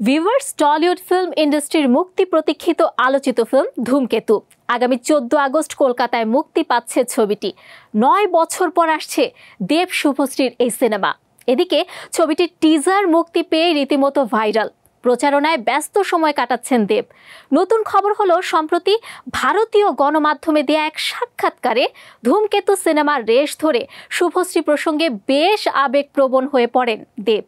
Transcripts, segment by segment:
Viewers, Tollywood film ইন্ডাস্ট্রির মুক্তি প্রতীক্ষিত আলোচিত ফিল্ম ধূমকেতু আগামী 14 আগস্ট কলকাতায় মুক্তি পাচ্ছে ছবিটি। 9 বছর পর আসছে দেব শুভশ্রীর এই সিনেমা। এদিকে ছবিটির টিজার মুক্তি পেয়ে রীতিমতো ভাইরাল। প্রচারণায় ব্যস্ত সময় কাটাচ্ছেন দেব। নতুন খবর হলো, সম্প্রতি ভারতীয় গণমাধ্যমে দেয়া এক সাক্ষাৎকারে ধূমকেতু সিনেমার রেশ ধরে শুভশ্রী প্রসঙ্গে বেশ আবেগপ্রবণ হয়ে পড়েন দেব।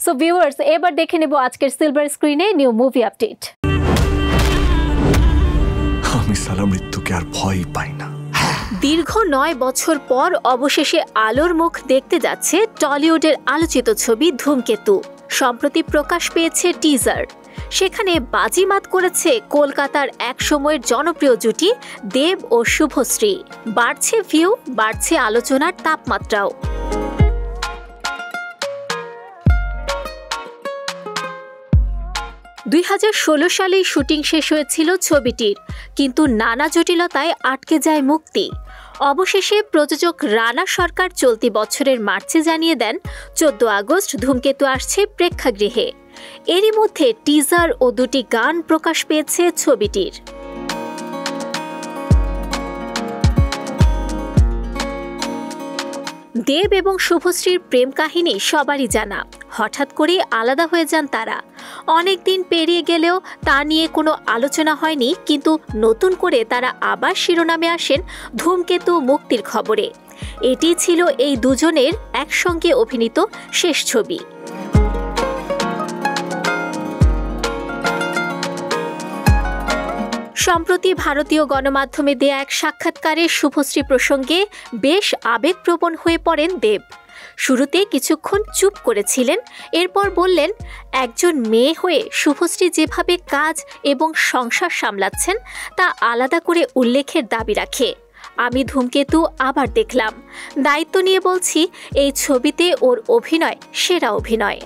সো ভিউয়ার্স, এবার দেখে নেব আজকের সিলভার স্ক্রিনে নিউ মুভি আপডেট। আমি সারা মৃত্যুকে আর ভয় পাই না। দীর্ঘ 9 বছর পর অবশেষে আলোর মুখ দেখতে যাচ্ছে টলিউডের আলোচিত ছবি ধূমকেতু। সম্প্রতি প্রকাশ পেয়েছে টিজার। সেখানে বাজিমাত করেছে কলকাতার এক সময়ের জনপ্রিয় জুটি দেব ও শুভশ্রী। বাড়ছে ভিউ, বাড়ছে আলোচনার তাপমাত্রাও। $2016 সালেই শুটিং শেষ হয়েছিল ছবিটির, কিন্তু নানা জটিলতায় আটকে যায় মুক্তি। অবশেষে প্রযোজক রানা সরকার চলতি বছরের মার্চে জানিয়ে দেন 14 আগস্ট ধূমকেতু আসছে প্রেক্ষাগৃহে। এরই মধ্যে টিজার ও 2টি গান প্রকাশ পেয়েছে ছবিটির। দেব এবং শুভশ্রীর প্রেম কাহিনী সবারই জানা। হঠাৎ করেই আলাদা হয়ে যান তারা। অনেক দিন পেরিয়ে গেলেও তা নিয়ে কোনো আলোচনা হয়নি, কিন্তু নতুন করে তারা আবার শিরোনামে আসেন ধূমকেতু মুক্তির খবরে। এটি ছিল এই দুজনের একসঙ্গে অভিনীত শেষ ছবি। সম্প্রতি ভারতীয় গণমাধ্যমে দেয়া এক সাক্ষাৎকারে শুভশ্রী প্রসঙ্গে বেশ আবেগপ্রবণ হয়ে পড়েন দেব। শুরুতে কিছুক্ষণ চুপ করেছিলেন, এরপর বললেন, একজন মেয়ে হয়ে শুভশ্রী যেভাবে কাজ এবং সংসার সামলাচ্ছেন তা আলাদা করে উল্লেখের দাবি রাখে। আমি ধূমকেতু আবার দেখলাম, দায়িত্ব নিয়ে বলছি, এই ছবিতে ওর অভিনয় সেরা অভিনয়।